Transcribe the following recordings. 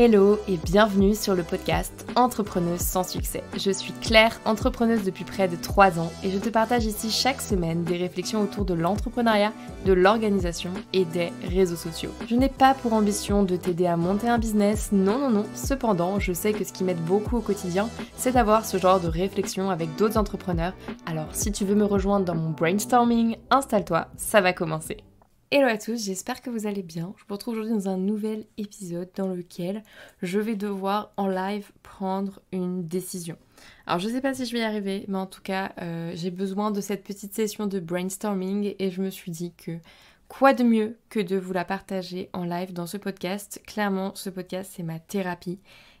Hello et bienvenue sur le podcast Entrepreneuse sans succès. Je suis Claire, entrepreneuse depuis près de 3 ans et je te partage ici chaque semaine des réflexions autour de l'entrepreneuriat, de l'organisation et des réseaux sociaux. Je n'ai pas pour ambition de t'aider à monter un business, non. Cependant, je sais que ce qui m'aide beaucoup au quotidien, c'est d'avoir ce genre de réflexion avec d'autres entrepreneurs. Alors si tu veux me rejoindre dans mon brainstorming, installe-toi, ça va commencer. Hello à tous, j'espère que vous allez bien. Je vous retrouve aujourd'hui dans un nouvel épisode dans lequel je vais devoir en live prendre une décision. Alors je sais pas si je vais y arriver, mais en tout cas j'ai besoin de cette petite session de brainstorming et je me suis dit que quoi de mieux que de vous la partager en live dans ce podcast. Clairement, ce podcast c'est ma thérapie.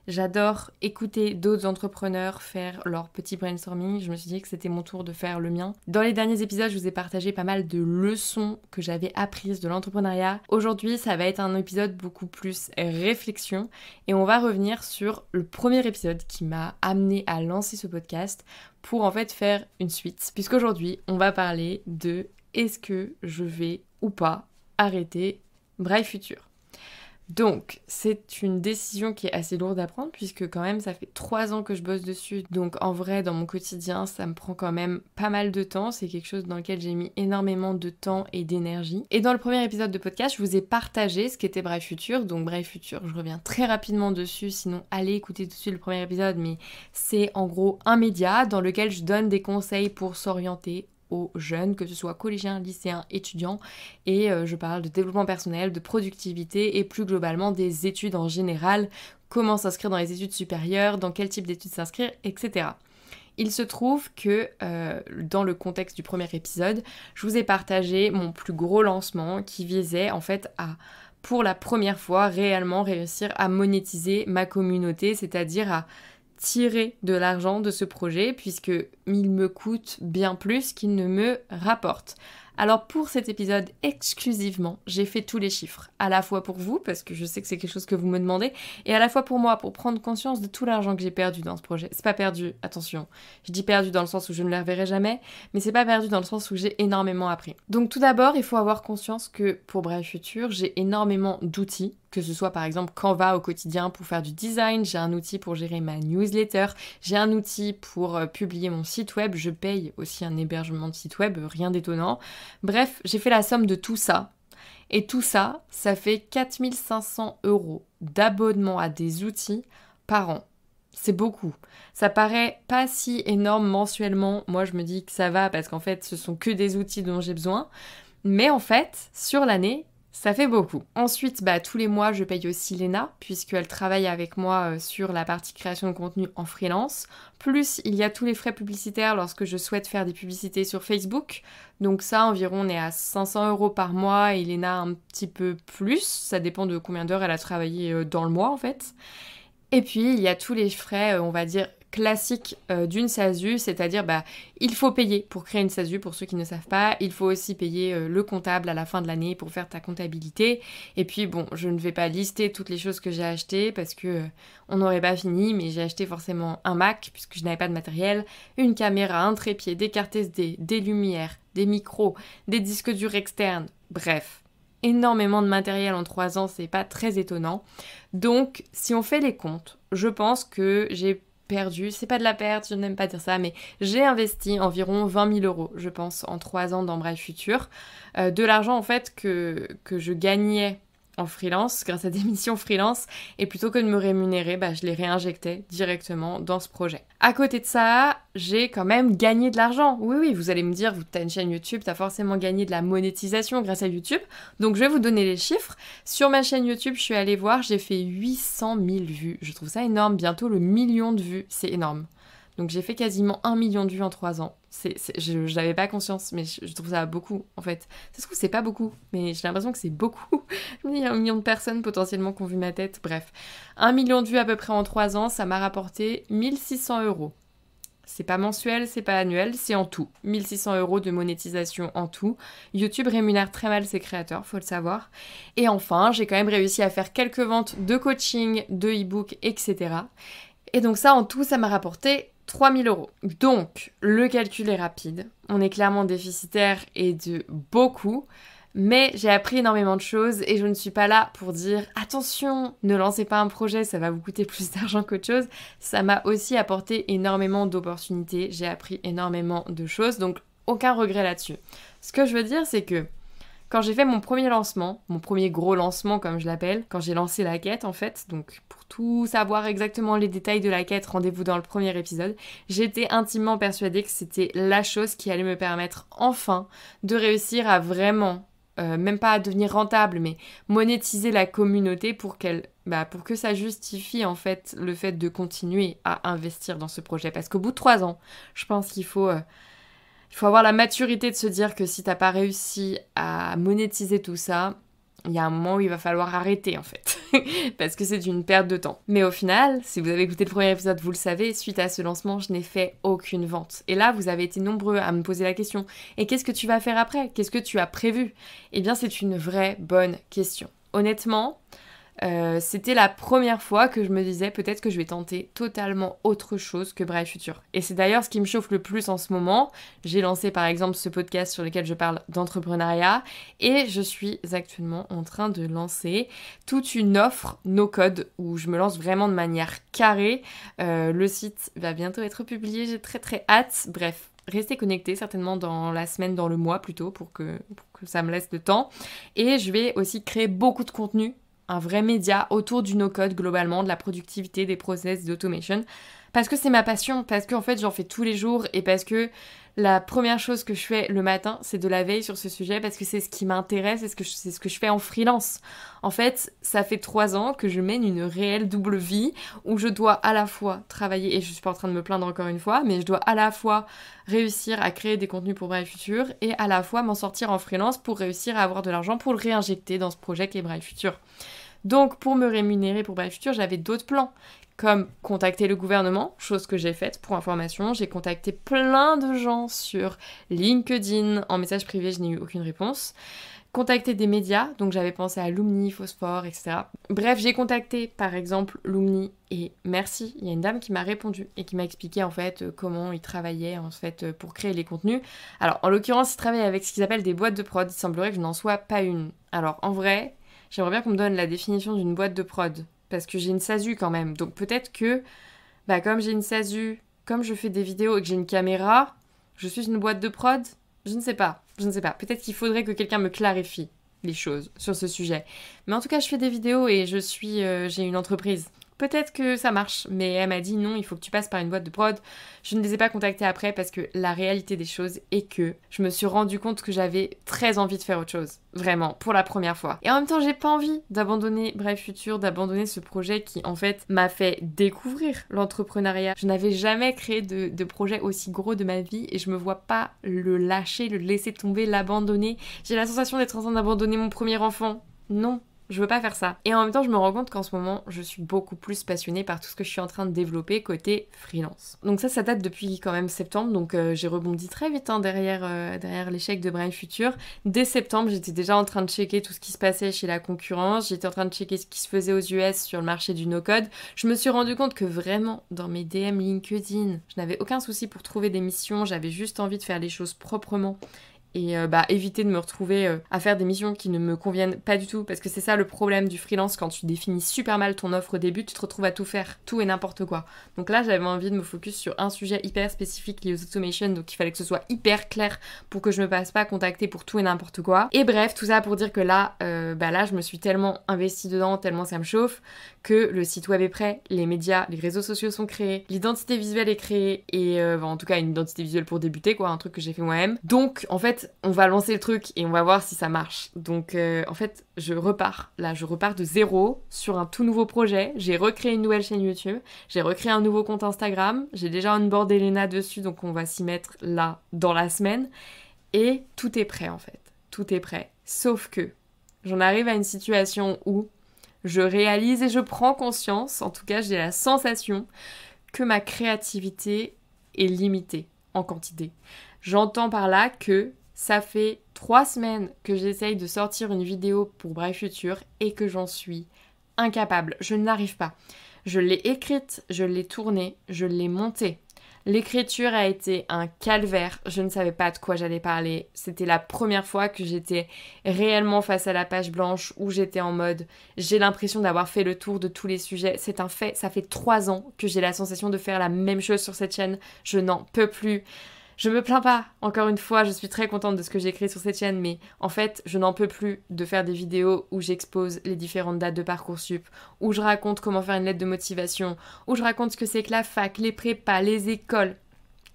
J'adore écouter d'autres entrepreneurs faire leur petit brainstorming. Je me suis dit que c'était mon tour de faire le mien. Dans les derniers épisodes, je vous ai partagé pas mal de leçons que j'avais apprises de l'entrepreneuriat. Aujourd'hui, ça va être un épisode beaucoup plus réflexion et on va revenir sur le premier épisode qui m'a amené à lancer ce podcast pour en fait faire une suite. Puisqu'aujourd'hui, on va parler de est-ce que je vais ou pas arrêter Braille Futur. Donc, c'est une décision qui est assez lourde à prendre puisque quand même ça fait 3 ans que je bosse dessus. Donc en vrai, dans mon quotidien, ça me prend quand même pas mal de temps. C'est quelque chose dans lequel j'ai mis énormément de temps et d'énergie. Et dans le premier épisode de podcast, je vous ai partagé ce qu'était Braille Futur. Donc Braille Futur, je reviens très rapidement dessus. Sinon, allez écouter tout de suite le premier épisode. Mais c'est en gros un média dans lequel je donne des conseils pour s'orienter aux jeunes, que ce soit collégiens, lycéens, étudiants, et je parle de développement personnel, de productivité et plus globalement des études en général, comment s'inscrire dans les études supérieures, dans quel type d'études s'inscrire, etc. Il se trouve que dans le contexte du premier épisode, je vous ai partagé mon plus gros lancement qui visait en fait à, pour la première fois, réellement réussir à monétiser ma communauté, c'est-à-dire à tirer de l'argent de ce projet puisque il me coûte bien plus qu'il ne me rapporte. Alors pour cet épisode exclusivement, j'ai fait tous les chiffres, à la fois pour vous, parce que je sais que c'est quelque chose que vous me demandez, et à la fois pour moi, pour prendre conscience de tout l'argent que j'ai perdu dans ce projet. C'est pas perdu, attention, je dis perdu dans le sens où je ne le reverrai jamais, mais c'est pas perdu dans le sens où j'ai énormément appris. Donc tout d'abord, il faut avoir conscience que pour Braille Futur, j'ai énormément d'outils, que ce soit par exemple Canva au quotidien pour faire du design, j'ai un outil pour gérer ma newsletter, j'ai un outil pour publier mon site web, je paye aussi un hébergement de site web, rien d'étonnant. Bref, j'ai fait la somme de tout ça. Et tout ça, ça fait 4500 € d'abonnement à des outils par an. C'est beaucoup. Ça paraît pas si énorme mensuellement. Moi, je me dis que ça va parce qu'en fait, ce sont que des outils dont j'ai besoin. Mais en fait, sur l'année, ça fait beaucoup. Ensuite, tous les mois, je paye aussi Léna, puisqu'elle travaille avec moi sur la partie création de contenu en freelance. Plus, il y a tous les frais publicitaires lorsque je souhaite faire des publicités sur Facebook. Donc ça, environ, on est à 500 € par mois et Léna un petit peu plus. Ça dépend de combien d'heures elle a travaillé dans le mois, en fait. Et puis, il y a tous les frais, on va dire, classique d'une SASU, c'est-à-dire il faut payer pour créer une SASU pour ceux qui ne savent pas, il faut aussi payer le comptable à la fin de l'année pour faire ta comptabilité, et puis bon, je ne vais pas lister toutes les choses que j'ai achetées parce que on n'aurait pas fini, mais j'ai acheté forcément un Mac puisque je n'avais pas de matériel, une caméra, un trépied, des cartes SD, des lumières, des micros, des disques durs externes, bref. Énormément de matériel en 3 ans, c'est pas très étonnant. Donc, si on fait les comptes, je pense que j'ai perdu, c'est pas de la perte, je n'aime pas dire ça, mais j'ai investi environ 20 000 €, je pense, en 3 ans dans Braille Futur. De l'argent, en fait, que je gagnais en freelance, grâce à des missions freelance, et plutôt que de me rémunérer, je les réinjectais directement dans ce projet. À côté de ça, j'ai quand même gagné de l'argent. Oui, vous allez me dire, t'as une chaîne YouTube, t'as forcément gagné de la monétisation grâce à YouTube, donc je vais vous donner les chiffres. Sur ma chaîne YouTube, je suis allée voir, j'ai fait 800 000 vues. Je trouve ça énorme, bientôt le 1 million de vues, c'est énorme. Donc j'ai fait quasiment 1 million de vues en 3 ans. Je n'avais pas conscience, mais je trouve ça beaucoup, en fait. Ça se trouve, c'est pas beaucoup, mais j'ai l'impression que c'est beaucoup. Il y a 1 million de personnes potentiellement qui ont vu ma tête, bref. 1 million de vues à peu près en 3 ans, ça m'a rapporté 1 600 €. C'est pas mensuel, c'est pas annuel, c'est en tout. 1 600 € de monétisation en tout. YouTube rémunère très mal ses créateurs, faut le savoir. Et enfin, j'ai quand même réussi à faire quelques ventes de coaching, de e-book, etc. Et donc ça, en tout, ça m'a rapporté 3 000 €. Donc, le calcul est rapide. On est clairement déficitaire et de beaucoup. Mais j'ai appris énormément de choses et je ne suis pas là pour dire attention, ne lancez pas un projet, ça va vous coûter plus d'argent qu'autre chose. Ça m'a aussi apporté énormément d'opportunités, j'ai appris énormément de choses, donc aucun regret là-dessus. Ce que je veux dire, c'est que quand j'ai fait mon premier lancement, mon premier gros lancement comme je l'appelle, quand j'ai lancé la quête en fait, donc pour tout savoir exactement les détails de la quête, rendez-vous dans le premier épisode, j'étais intimement persuadée que c'était la chose qui allait me permettre enfin de réussir à vraiment, même pas à devenir rentable, mais monétiser la communauté pour pour que ça justifie en fait le fait de continuer à investir dans ce projet. Parce qu'au bout de 3 ans, je pense qu'il faut avoir la maturité de se dire que si t'as pas réussi à monétiser tout ça, il y a un moment où il va falloir arrêter en fait. Parce que c'est une perte de temps. Mais au final, si vous avez écouté le premier épisode, vous le savez, suite à ce lancement, je n'ai fait aucune vente. Et là, vous avez été nombreux à me poser la question. Et qu'est-ce que tu vas faire après ? Qu'est-ce que tu as prévu ? Eh bien, c'est une vraie bonne question. Honnêtement, c'était la première fois que je me disais peut-être que je vais tenter totalement autre chose que Bright Future. Et c'est d'ailleurs ce qui me chauffe le plus en ce moment. J'ai lancé par exemple ce podcast sur lequel je parle d'entrepreneuriat et je suis actuellement en train de lancer toute une offre no-code où je me lance vraiment de manière carrée. Le site va bientôt être publié, j'ai très très hâte. Bref. Restez connectés certainement dans la semaine, dans le mois plutôt, pour que ça me laisse le temps. Et je vais aussi créer beaucoup de contenu, un vrai média autour du no-code globalement, de la productivité, des process, d'automation. Parce que c'est ma passion, parce qu'en fait j'en fais tous les jours et parce que la première chose que je fais le matin, c'est de la veille sur ce sujet parce que c'est ce qui m'intéresse et c'est ce que je fais en freelance. En fait, ça fait 3 ans que je mène une réelle double vie où je dois à la fois travailler, et je suis pas en train de me plaindre encore une fois, mais je dois à la fois réussir à créer des contenus pour Bright Future et à la fois m'en sortir en freelance pour réussir à avoir de l'argent pour le réinjecter dans ce projet qui est Bright Future. Donc pour me rémunérer pour Bright Future, j'avais d'autres plans, comme contacter le gouvernement, chose que j'ai faite pour information. J'ai contacté plein de gens sur LinkedIn, en message privé, je n'ai eu aucune réponse. Contacter des médias, donc j'avais pensé à Lumni, Phosphore, etc. Bref, j'ai contacté par exemple Lumni et merci, il y a une dame qui m'a répondu et qui m'a expliqué en fait comment ils travaillaient en fait pour créer les contenus. Alors en l'occurrence, ils travaillent avec ce qu'ils appellent des boîtes de prod, il semblerait que je n'en sois pas une. Alors en vrai, j'aimerais bien qu'on me donne la définition d'une boîte de prod, parce que j'ai une SASU quand même. Donc peut-être que, comme j'ai une SASU, comme je fais des vidéos et que j'ai une caméra, je suis une boîte de prod ? Je ne sais pas. Peut-être qu'il faudrait que quelqu'un me clarifie les choses sur ce sujet. Mais en tout cas, je fais des vidéos et j'ai une entreprise. Peut-être que ça marche, mais elle m'a dit non, il faut que tu passes par une boîte de prod. Je ne les ai pas contactés après parce que la réalité des choses est que je me suis rendu compte que j'avais très envie de faire autre chose. Vraiment, pour la première fois. Et en même temps, j'ai pas envie d'abandonner Bright Future, d'abandonner ce projet qui, en fait, m'a fait découvrir l'entrepreneuriat. Je n'avais jamais créé de projet aussi gros de ma vie et je me vois pas le lâcher, le laisser tomber, l'abandonner. J'ai la sensation d'être en train d'abandonner mon premier enfant. Non. Je veux pas faire ça. Et en même temps, je me rends compte qu'en ce moment, je suis beaucoup plus passionnée par tout ce que je suis en train de développer côté freelance. Donc ça date depuis quand même septembre, donc j'ai rebondi très vite derrière l'échec de Bright Future. Dès septembre, j'étais déjà en train de checker tout ce qui se passait chez la concurrence, j'étais en train de checker ce qui se faisait aux US sur le marché du no-code. Je me suis rendu compte que vraiment, dans mes DM LinkedIn, je n'avais aucun souci pour trouver des missions, j'avais juste envie de faire les choses proprement. Et éviter de me retrouver à faire des missions qui ne me conviennent pas du tout, parce que c'est ça le problème du freelance, quand tu définis super mal ton offre au début, tu te retrouves à tout faire, tout et n'importe quoi. Donc là, j'avais envie de me focus sur un sujet hyper spécifique lié aux automations, donc il fallait que ce soit hyper clair pour que je me passe pas contacter pour tout et n'importe quoi. Et bref, tout ça pour dire que là, je me suis tellement investie dedans, tellement ça me chauffe, que le site web est prêt, les médias, les réseaux sociaux sont créés, l'identité visuelle est créée, et en tout cas une identité visuelle pour débuter, quoi, un truc que j'ai fait moi-même. Donc en fait, on va lancer le truc et on va voir si ça marche. Donc en fait, je repars de zéro sur un tout nouveau projet. J'ai recréé une nouvelle chaîne YouTube, j'ai recréé un nouveau compte Instagram, j'ai déjà onboardé Elena dessus, donc on va s'y mettre là dans la semaine. Et tout est prêt en fait. Tout est prêt. Sauf que j'en arrive à une situation où je réalise et je prends conscience, en tout cas j'ai la sensation, que ma créativité est limitée en quantité. J'entends par là que ça fait 3 semaines que j'essaye de sortir une vidéo pour Bright Future et que j'en suis incapable. Je n'arrive pas. Je l'ai écrite, je l'ai tournée, je l'ai montée. L'écriture a été un calvaire, je ne savais pas de quoi j'allais parler. C'était la première fois que j'étais réellement face à la page blanche où j'étais en mode j'ai l'impression d'avoir fait le tour de tous les sujets. C'est un fait, ça fait 3 ans que j'ai la sensation de faire la même chose sur cette chaîne. Je n'en peux plus. Je me plains pas, encore une fois, je suis très contente de ce que j'écris sur cette chaîne, mais en fait, je n'en peux plus de faire des vidéos où j'expose les différentes dates de Parcoursup, où je raconte comment faire une lettre de motivation, où je raconte ce que c'est que la fac, les prépas, les écoles.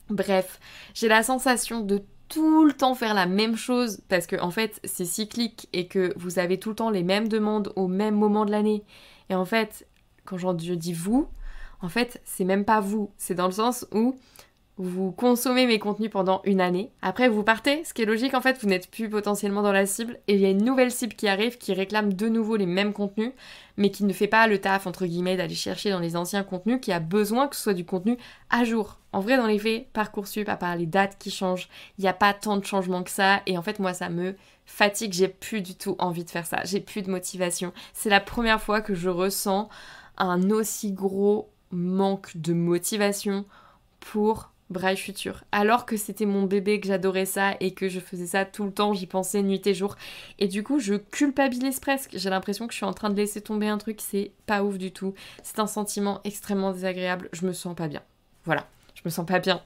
Bref, j'ai la sensation de tout le temps faire la même chose, parce que en fait, c'est cyclique et que vous avez tout le temps les mêmes demandes au même moment de l'année. Et en fait, quand je dis vous, en fait, c'est même pas vous, c'est dans le sens où vous consommez mes contenus pendant une année. Après, vous partez, ce qui est logique, en fait, vous n'êtes plus potentiellement dans la cible. Et il y a une nouvelle cible qui arrive, qui réclame de nouveau les mêmes contenus, mais qui ne fait pas le taf, entre guillemets, d'aller chercher dans les anciens contenus, qui a besoin que ce soit du contenu à jour. En vrai, dans les faits, Parcoursup, à part les dates qui changent, il n'y a pas tant de changements que ça. Et en fait, moi, ça me fatigue. J'ai plus du tout envie de faire ça. J'ai plus de motivation. C'est la première fois que je ressens un aussi gros manque de motivation pour Braille Futur, alors que c'était mon bébé, que j'adorais ça et que je faisais ça tout le temps, j'y pensais nuit et jour. Et du coup, je culpabilise presque. J'ai l'impression que je suis en train de laisser tomber un truc, c'est pas ouf du tout. C'est un sentiment extrêmement désagréable, je me sens pas bien. Voilà, je me sens pas bien.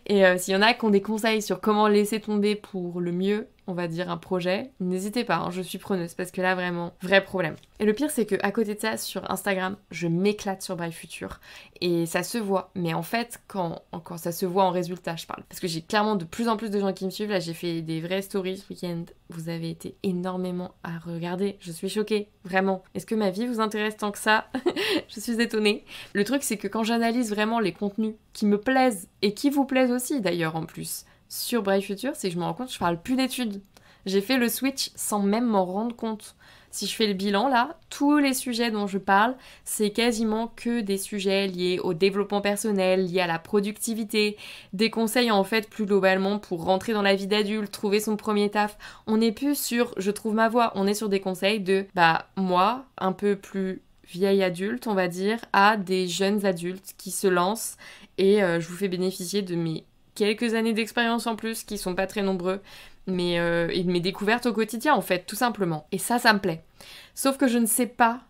Et s'il y en a qui ont des conseils sur comment laisser tomber pour le mieux, on va dire un projet, n'hésitez pas, hein, je suis preneuse parce que là vraiment, vrai problème. Et le pire c'est que à côté de ça, sur Instagram, je m'éclate sur Braille Futur et ça se voit. Mais en fait, quand ça se voit en résultat, je parle. Parce que j'ai clairement de plus en plus de gens qui me suivent. Là, j'ai fait des vraies stories ce week-end. Vous avez été énormément à regarder. Je suis choquée, vraiment. Est-ce que ma vie vous intéresse tant que ça? Je suis étonnée. Le truc c'est que quand j'analyse vraiment les contenus qui me plaisent et qui vous plaisent aussi d'ailleurs en plus, sur Braille Futur, c'est que je me rends compte que je parle plus d'études. J'ai fait le switch sans même m'en rendre compte. Si je fais le bilan là, tous les sujets dont je parle, c'est quasiment que des sujets liés au développement personnel, liés à la productivité, des conseils en fait plus globalement pour rentrer dans la vie d'adulte, trouver son premier taf. On n'est plus sur je trouve ma voie, on est sur des conseils de moi, un peu plus vieille adulte on va dire, à des jeunes adultes qui se lancent et je vous fais bénéficier de mes quelques années d'expérience en plus, qui sont pas très nombreux, mais et de mes découvertes au quotidien en fait, tout simplement. Et ça me plaît. Sauf que je ne sais pas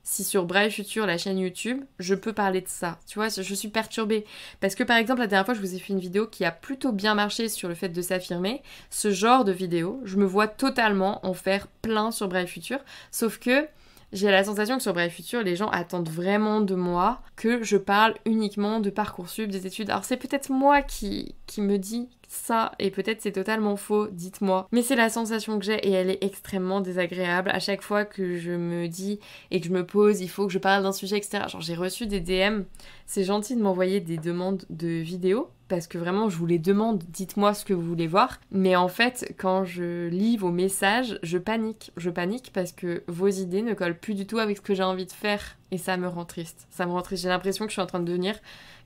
si sur Braille Futur, la chaîne YouTube, je peux parler de ça. Tu vois, je suis perturbée. Parce que par exemple, la dernière fois, je vous ai fait une vidéo qui a plutôt bien marché sur le fait de s'affirmer. Ce genre de vidéo, je me vois totalement en faire plein sur Braille Futur. Sauf que j'ai la sensation que sur Braille Futur, les gens attendent vraiment de moi que je parle uniquement de Parcoursup, des études. Alors c'est peut-être moi qui me dis ça, et peut-être c'est totalement faux, dites-moi. Mais c'est la sensation que j'ai et elle est extrêmement désagréable à chaque fois que je me dis et que je me pose, il faut que je parle d'un sujet, etc. Genre j'ai reçu des DM, c'est gentil de m'envoyer des demandes de vidéos, parce que vraiment je vous les demande, dites-moi ce que vous voulez voir. Mais en fait, quand je lis vos messages, je panique. Je panique parce que vos idées ne collent plus du tout avec ce que j'ai envie de faire. Et ça me rend triste. Ça me rend triste. J'ai l'impression que je suis en train de devenir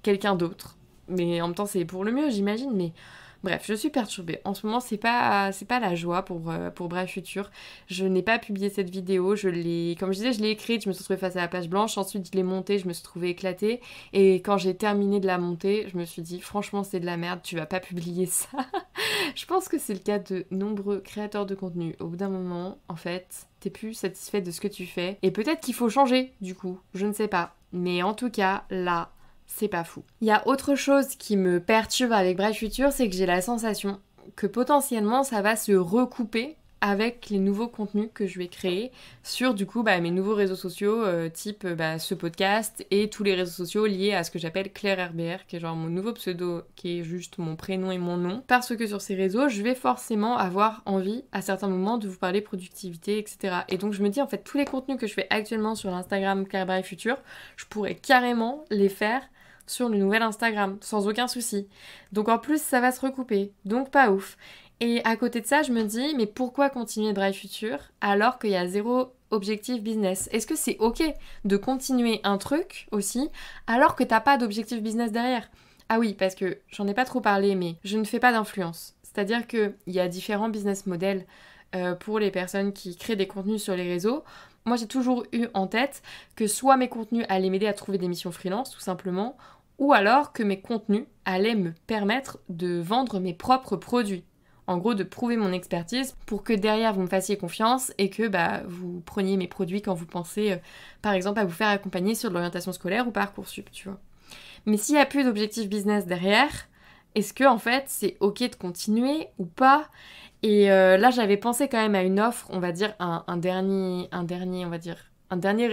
quelqu'un d'autre. Mais en même temps, c'est pour le mieux, j'imagine. Mais bref, je suis perturbée. En ce moment, c'est pas la joie pour Braille Futur. Je n'ai pas publié cette vidéo. Comme je disais, je l'ai écrite, je me suis retrouvée face à la page blanche. Ensuite, je l'ai montée, je me suis trouvée éclatée. Et quand j'ai terminé de la monter, je me suis dit, franchement, c'est de la merde, tu vas pas publier ça. Je pense que c'est le cas de nombreux créateurs de contenu. Au bout d'un moment, en fait, t'es plus satisfait de ce que tu fais. Et peut-être qu'il faut changer, du coup. Je ne sais pas. Mais en tout cas, là, c'est pas fou. Il y a autre chose qui me perturbe avec Braille Futur, c'est que j'ai la sensation que potentiellement ça va se recouper avec les nouveaux contenus que je vais créer sur du coup mes nouveaux réseaux sociaux type ce podcast et tous les réseaux sociaux liés à ce que j'appelle Claire RBR, qui est genre mon nouveau pseudo, qui est juste mon prénom et mon nom, parce que sur ces réseaux je vais forcément avoir envie à certains moments de vous parler productivité, etc. Et donc je me dis en fait tous les contenus que je fais actuellement sur l'Instagram Claire Braille Futur, je pourrais carrément les faire sur le nouvel Instagram, sans aucun souci. Donc en plus, ça va se recouper, donc pas ouf. Et à côté de ça, je me dis, mais pourquoi continuer Braille Futur alors qu'il y a zéro objectif business? Est-ce que c'est ok de continuer un truc aussi alors que t'as pas d'objectif business derrière? Ah oui, parce que j'en ai pas trop parlé, mais je ne fais pas d'influence. C'est-à-dire qu'il y a différents business models pour les personnes qui créent des contenus sur les réseaux. Moi, j'ai toujours eu en tête que soit mes contenus allaient m'aider à trouver des missions freelance, tout simplement, ou alors que mes contenus allaient me permettre de vendre mes propres produits. En gros, de prouver mon expertise pour que derrière vous me fassiez confiance et que vous preniez mes produits quand vous pensez, par exemple, à vous faire accompagner sur de l'orientation scolaire ou Parcoursup, tu vois. Mais s'il n'y a plus d'objectif business derrière, est-ce que en fait c'est ok de continuer ou pas? Et là j'avais pensé quand même à une offre, on va dire un dernier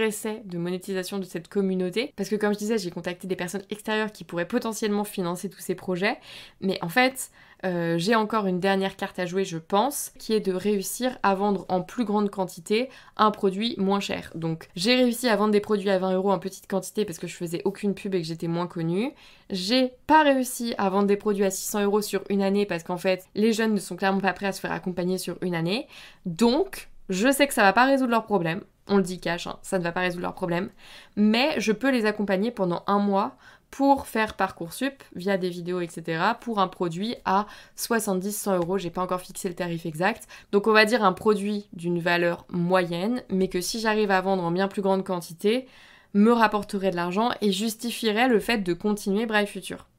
essai de monétisation de cette communauté. Parce que comme je disais, j'ai contacté des personnes extérieures qui pourraient potentiellement financer tous ces projets. Mais en fait, j'ai encore une dernière carte à jouer, je pense, qui est de réussir à vendre en plus grande quantité un produit moins cher. Donc j'ai réussi à vendre des produits à 20 € en petite quantité parce que je faisais aucune pub et que j'étais moins connue. J'ai pas réussi à vendre des produits à 600 € sur une année parce qu'en fait, les jeunes ne sont clairement pas prêts à se faire accompagner sur une année. Donc, je sais que ça va pas résoudre leurs problèmes. On le dit cash, hein, ça ne va pas résoudre leurs problèmes. Mais je peux les accompagner pendant 1 mois pour faire Parcoursup via des vidéos, etc. pour un produit à 70-100 €. J'ai pas encore fixé le tarif exact. Donc on va dire un produit d'une valeur moyenne, mais que si j'arrive à vendre en bien plus grande quantité, me rapporterait de l'argent et justifierait le fait de continuer Bright Future.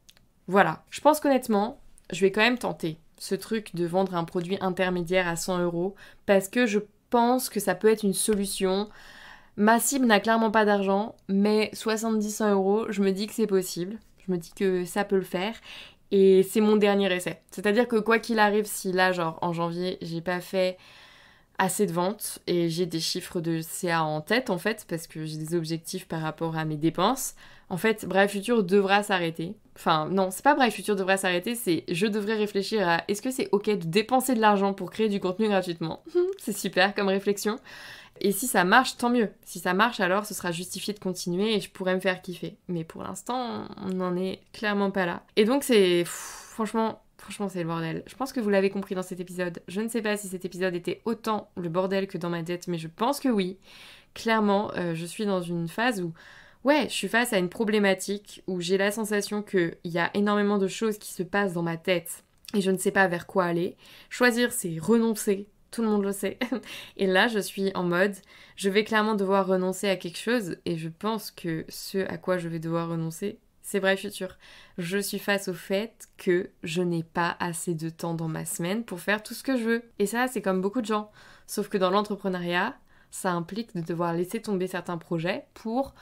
Voilà. Je pense qu'honnêtement, je vais quand même tenter ce truc de vendre un produit intermédiaire à 100 € parce que je pense que ça peut être une solution. Ma cible n'a clairement pas d'argent, mais 70-100 €, je me dis que c'est possible. Je me dis que ça peut le faire. Et c'est mon dernier essai. C'est-à-dire que quoi qu'il arrive, si là, genre en janvier, j'ai pas fait assez de ventes et j'ai des chiffres de CA en tête en fait, parce que j'ai des objectifs par rapport à mes dépenses, en fait, Bright Future devra s'arrêter. Enfin, non, c'est pas Bright Future devra s'arrêter, c'est je devrais réfléchir à est-ce que c'est ok de dépenser de l'argent pour créer du contenu gratuitement. C'est super comme réflexion. Et si ça marche, tant mieux. Si ça marche, alors ce sera justifié de continuer et je pourrais me faire kiffer. Mais pour l'instant, on n'en est clairement pas là. Et donc c'est... franchement, c'est le bordel. Je pense que vous l'avez compris dans cet épisode. Je ne sais pas si cet épisode était autant le bordel que dans ma tête, mais je pense que oui. Clairement, je suis dans une phase où... ouais, je suis face à une problématique où j'ai la sensation qu'il y a énormément de choses qui se passent dans ma tête et je ne sais pas vers quoi aller. Choisir, c'est renoncer. Tout le monde le sait. Et là, je suis en mode, je vais clairement devoir renoncer à quelque chose et je pense que ce à quoi je vais devoir renoncer, c'est Bright Future. Je suis face au fait que je n'ai pas assez de temps dans ma semaine pour faire tout ce que je veux. Et ça, c'est comme beaucoup de gens. Sauf que dans l'entrepreneuriat, ça implique de devoir laisser tomber certains projets pour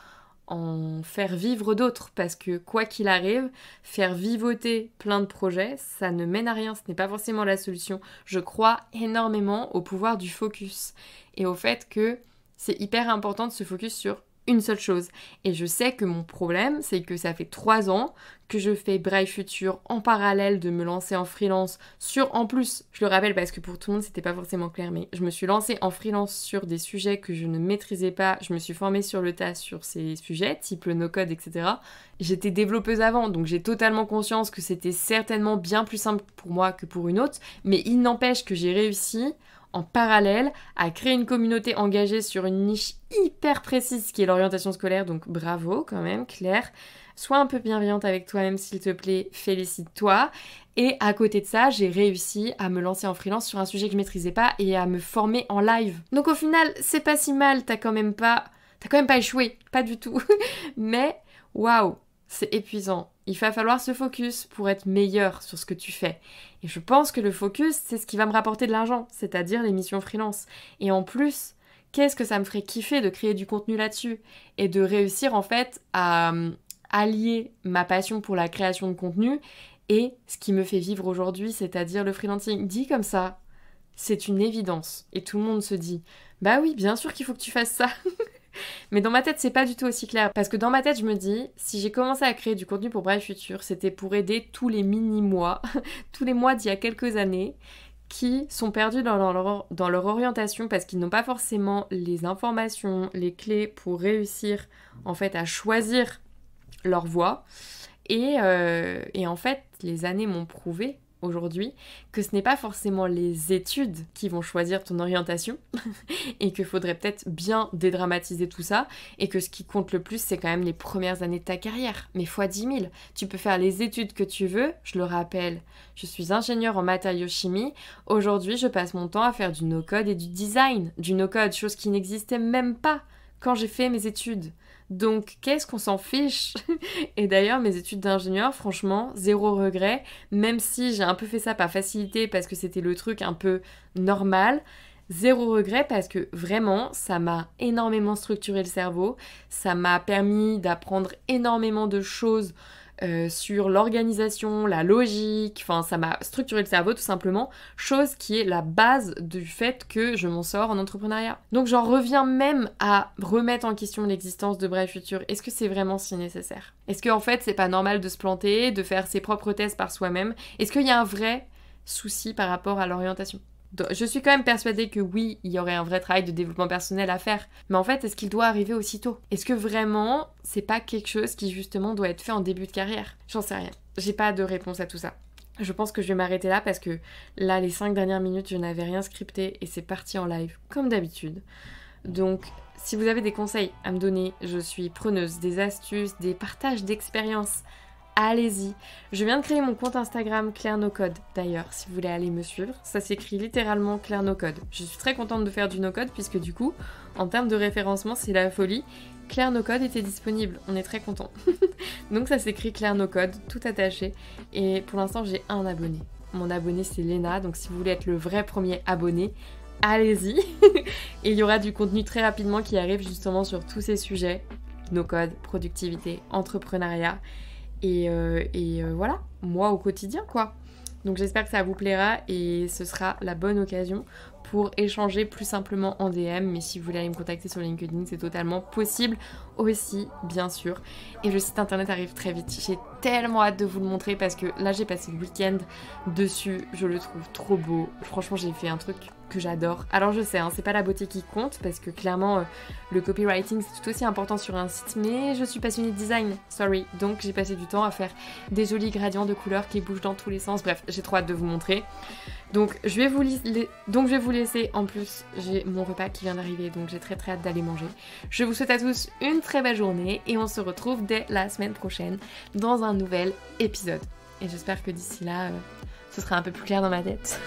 en faire vivre d'autres, parce que quoi qu'il arrive, faire vivoter plein de projets, ça ne mène à rien, ce n'est pas forcément la solution. Je crois énormément au pouvoir du focus et au fait que c'est hyper important de se focus sur une seule chose. Et je sais que mon problème, c'est que ça fait 3 ans que je fais Bright Future en parallèle de me lancer en freelance sur, en plus, je le rappelle parce que pour tout le monde c'était pas forcément clair, mais je me suis lancée en freelance sur des sujets que je ne maîtrisais pas, je me suis formée sur le tas sur ces sujets, type le no-code, etc. J'étais développeuse avant, donc j'ai totalement conscience que c'était certainement bien plus simple pour moi que pour une autre, mais il n'empêche que j'ai réussi en parallèle à créer une communauté engagée sur une niche hyper précise qui est l'orientation scolaire, donc bravo quand même Claire. Sois un peu bienveillante avec toi-même s'il te plaît, félicite-toi. Et à côté de ça, j'ai réussi à me lancer en freelance sur un sujet que je maîtrisais pas et à me former en live. Donc au final, c'est pas si mal, t'as quand même pas échoué, pas du tout. Mais waouh, c'est épuisant. Il va falloir se focus pour être meilleur sur ce que tu fais. Et je pense que le focus, c'est ce qui va me rapporter de l'argent, c'est-à-dire les missions freelance. Et en plus, qu'est-ce que ça me ferait kiffer de créer du contenu là-dessus et de réussir en fait à allier ma passion pour la création de contenu et ce qui me fait vivre aujourd'hui, c'est-à-dire le freelancing. Dit comme ça, c'est une évidence. Et tout le monde se dit, bah oui, bien sûr qu'il faut que tu fasses ça. Mais dans ma tête, c'est pas du tout aussi clair. Parce que dans ma tête, je me dis, si j'ai commencé à créer du contenu pour Bright Future, c'était pour aider tous les mini-mois, tous les mois d'il y a quelques années, qui sont perdus dans leur orientation parce qu'ils n'ont pas forcément les informations, les clés pour réussir en fait à choisir leur voie. Et en fait, les années m'ont prouvé aujourd'hui que ce n'est pas forcément les études qui vont choisir ton orientation et qu'il faudrait peut-être bien dédramatiser tout ça et que ce qui compte le plus c'est quand même les premières années de ta carrière, mais fois 10 000. Tu peux faire les études que tu veux, je le rappelle, je suis ingénieure en matériaux-chimie, aujourd'hui je passe mon temps à faire du no-code et du design, du no-code, chose qui n'existait même pas quand j'ai fait mes études. Donc qu'est-ce qu'on s'en fiche? Et d'ailleurs mes études d'ingénieur, franchement, zéro regret, même si j'ai un peu fait ça par facilité parce que c'était le truc un peu normal. Zéro regret parce que vraiment, ça m'a énormément structuré le cerveau, ça m'a permis d'apprendre énormément de choses sur l'organisation, la logique, enfin ça m'a structuré le cerveau tout simplement, chose qui est la base du fait que je m'en sors en entrepreneuriat. Donc j'en reviens même à remettre en question l'existence de Brave Future. Est-ce que c'est vraiment si nécessaire? Est-ce qu'en fait c'est pas normal de se planter, de faire ses propres tests par soi-même? Est-ce qu'il y a un vrai souci par rapport à l'orientation? Je suis quand même persuadée que oui, il y aurait un vrai travail de développement personnel à faire. Mais en fait, est-ce qu'il doit arriver aussitôt? Est-ce que vraiment, c'est pas quelque chose qui justement doit être fait en début de carrière? J'en sais rien. J'ai pas de réponse à tout ça. Je pense que je vais m'arrêter là parce que là, les 5 dernières minutes, je n'avais rien scripté et c'est parti en live, comme d'habitude. Donc, si vous avez des conseils à me donner, je suis preneuse, des astuces, des partages d'expériences. Allez-y. Je viens de créer mon compte Instagram Claire No Code d'ailleurs, si vous voulez aller me suivre. Ça s'écrit littéralement Claire No Code. Je suis très contente de faire du no code puisque du coup, en termes de référencement, c'est la folie. Claire No Code était disponible, on est très contents. Donc ça s'écrit Claire No Code, tout attaché. Et pour l'instant, j'ai un abonné. Mon abonné, c'est Léna, donc si vous voulez être le vrai premier abonné, allez-y. Et il y aura du contenu très rapidement qui arrive justement sur tous ces sujets. No code, productivité, entrepreneuriat. Et voilà, moi au quotidien quoi. Donc j'espère que ça vous plaira et ce sera la bonne occasion pour échanger plus simplement en DM. Mais si vous voulez aller me contacter sur LinkedIn, c'est totalement possible aussi, bien sûr. Et le site internet arrive très vite. J'ai tellement hâte de vous le montrer parce que là j'ai passé le week-end dessus. Je le trouve trop beau. Franchement, j'ai fait un truc que j'adore. Alors je sais, hein, c'est pas la beauté qui compte parce que clairement le copywriting c'est tout aussi important sur un site, mais je suis passionnée de design, sorry. Donc j'ai passé du temps à faire des jolis gradients de couleurs qui bougent dans tous les sens. Bref, j'ai trop hâte de vous montrer. Donc je vais vous laisser. En plus, j'ai mon repas qui vient d'arriver, donc j'ai très hâte d'aller manger. Je vous souhaite à tous une très belle journée et on se retrouve dès la semaine prochaine dans un nouvel épisode. Et j'espère que d'ici là, ce sera un peu plus clair dans ma tête.